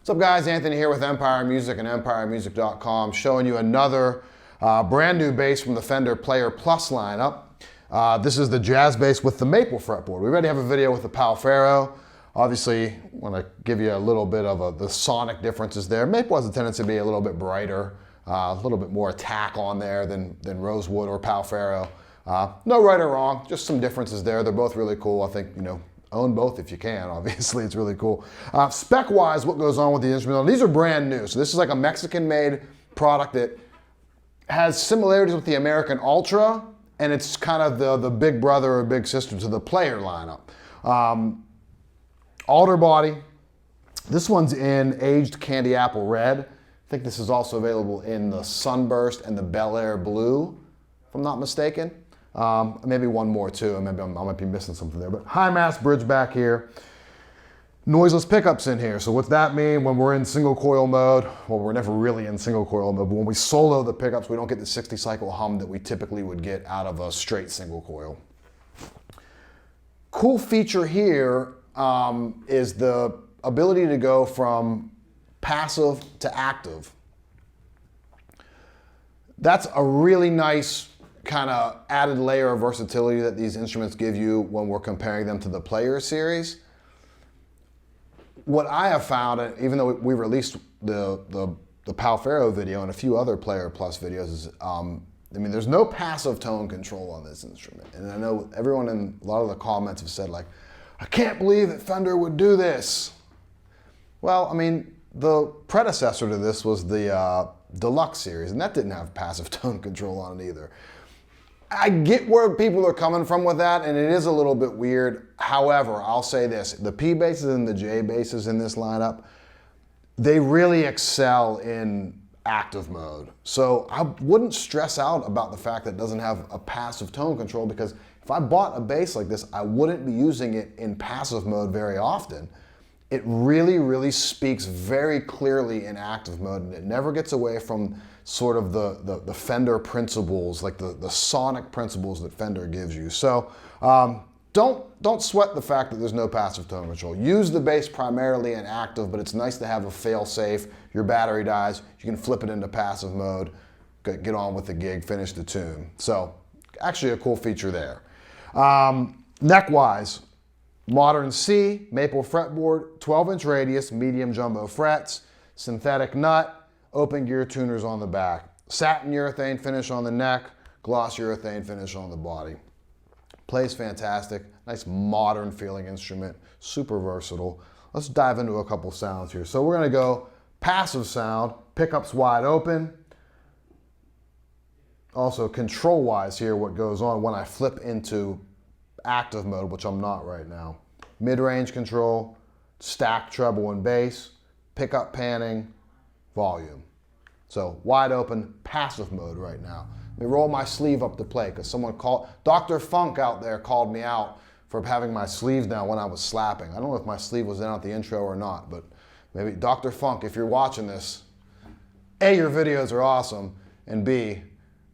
What's up guys, Anthony here with Empire Music and EmpireMusic.com, showing you another brand new bass from the Fender Player Plus lineup. This is the jazz bass with the maple fretboard. We already have a video with the Palfaro. Obviously, want to give you a little bit of the sonic differences there. Maple has a tendency to be a little bit brighter, a little bit more attack on there than Rosewood or Palfaro. No right or wrong, just some differences there. They're both really cool. I think, own both if you can, obviously, it's really cool. Spec-wise, what goes on with the instrument, these are brand new. So this is like a Mexican-made product that has similarities with the American Ultra, and it's kind of the big brother or big sister to the Player lineup. Alder body, this one's in aged candy apple red. I think this is also available in the Sunburst and the Bel Air blue, if I'm not mistaken. Maybe one more too, maybe I might be missing something there, but high mass bridge back here. Noiseless pickups in here. So what's that mean when we're in single coil mode? Well, we're never really in single coil mode, but when we solo the pickups, we don't get the 60 cycle hum that we typically would get out of a straight single coil. Cool feature here is the ability to go from passive to active. That's a really nice kind of added layer of versatility that these instruments give you when we're comparing them to the Player series. What I have found, even though we released the Palfaro video and a few other Player Plus videos, is there's no passive tone control on this instrument. And I know everyone in a lot of the comments have said, like, I can't believe that Fender would do this. Well, the predecessor to this was the Deluxe series, and that didn't have passive tone control on it either. I get where people are coming from with that, and it is a little bit weird. However, I'll say this, the P basses and the J basses in this lineup, they really excel in active mode. So I wouldn't stress out about the fact that it doesn't have a passive tone control, because if I bought a bass like this, I wouldn't be using it in passive mode very often. It really speaks very clearly in active mode, and it never gets away from sort of the Fender principles, like the sonic principles that Fender gives you. So don't sweat the fact that there's no passive tone control. Use the bass primarily in active, but it's nice to have a fail-safe. Your battery dies, you can flip it into passive mode, get on with the gig, finish the tune. So actually a cool feature there. Neck-wise, modern C, maple fretboard, 12-inch radius, medium jumbo frets, synthetic nut, open gear tuners on the back, satin urethane finish on the neck, gloss urethane finish on the body. Plays fantastic, nice modern feeling instrument, super versatile. Let's dive into a couple sounds here. So we're gonna go passive sound, pickups wide open. Also control-wise here, what goes on when I flip into active mode, which I'm not right now. Mid-range control, stack treble and bass, pickup panning, volume. So wide open, passive mode right now. Let me roll my sleeve up to play, because someone called, Dr. Funk out there called me out for having my sleeves down when I was slapping. I don't know if my sleeve was down at the intro or not, but maybe Dr. Funk, if you're watching this, A, your videos are awesome, and B,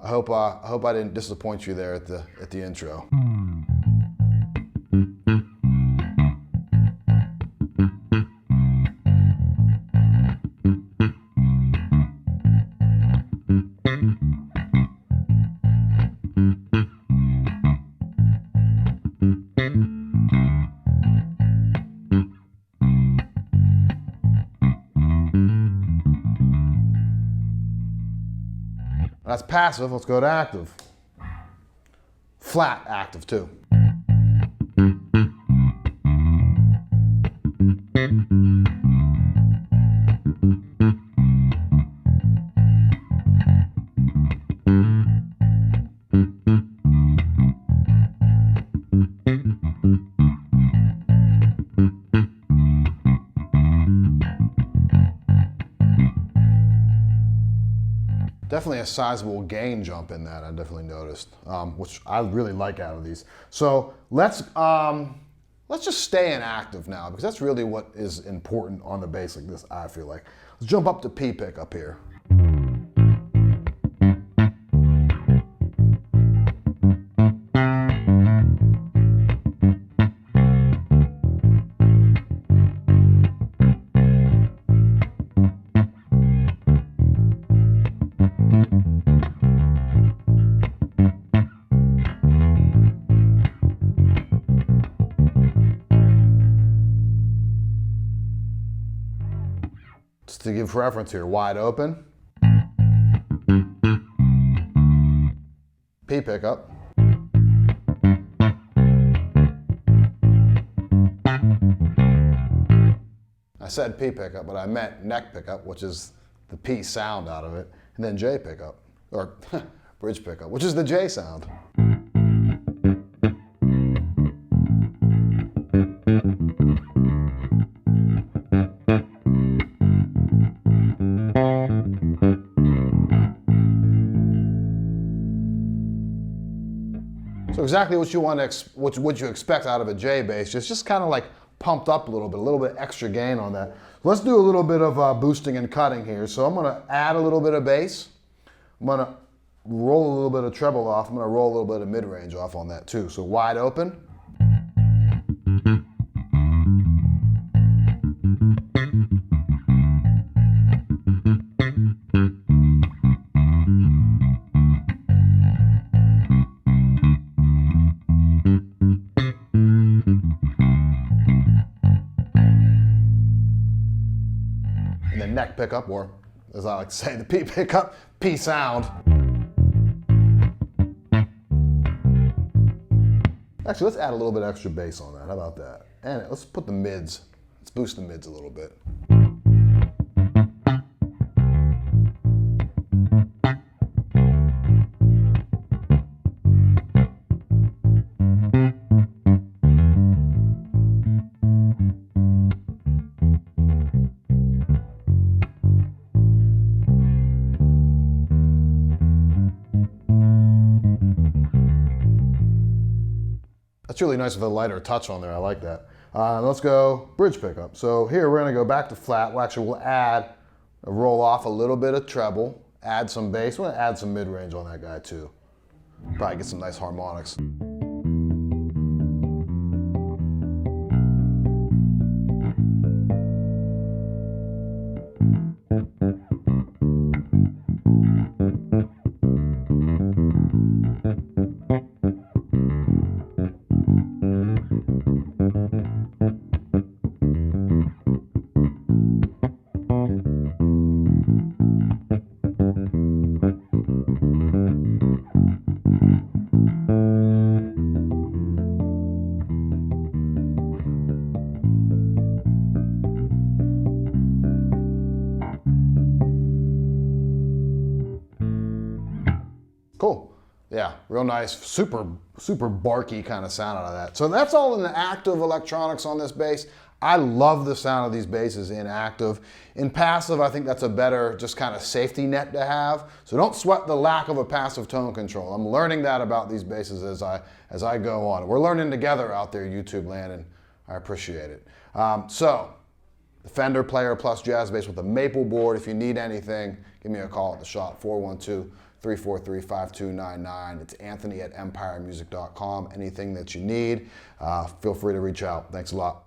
I hope I didn't disappoint you there at the intro. That's passive, let's go to active. Flat active too. Definitely a sizable gain jump in that, I definitely noticed, which I really like out of these. So let's just stay in active now, because that's really what is important on the bass like this, I feel like. Let's jump up to P pickup here. for reference here, wide open, P pickup, I said P pickup, but I meant neck pickup, which is the P sound out of it, and then J pickup, or bridge pickup, which is the J sound. So exactly what you want to, what you expect out of a J bass, just kind of like pumped up a little bit extra gain on that. Let's do a little bit of boosting and cutting here. So I'm going to add a little bit of bass. I'm going to roll a little bit of treble off. I'm going to roll a little bit of mid-range off on that too. So wide open. And then neck pickup, or as I like to say, the P pickup, P sound. Actually, let's add a little bit extra bass on that. How about that? And let's put the mids. Let's boost the mids a little bit. That's really nice with a lighter touch on there. I like that. Let's go bridge pickup. So here we're going to go back to flat. Well, actually, we'll add, roll off a little bit of treble, add some bass. We're going to add some mid-range on that guy too. Probably get some nice harmonics. Cool. Yeah, real nice, super barky kind of sound out of that. So that's all in the active electronics on this bass. I love the sound of these basses in active. In passive, I think that's a better just kind of safety net to have. So don't sweat the lack of a passive tone control. I'm learning that about these basses as I go on. We're learning together out there, YouTube land, and I appreciate it. So the Fender Player Plus Jazz Bass with the maple board. If you need anything, give me a call at the shop, 412-343-5299. It's Anthony at empiremusic.com. Anything that you need, feel free to reach out. Thanks a lot.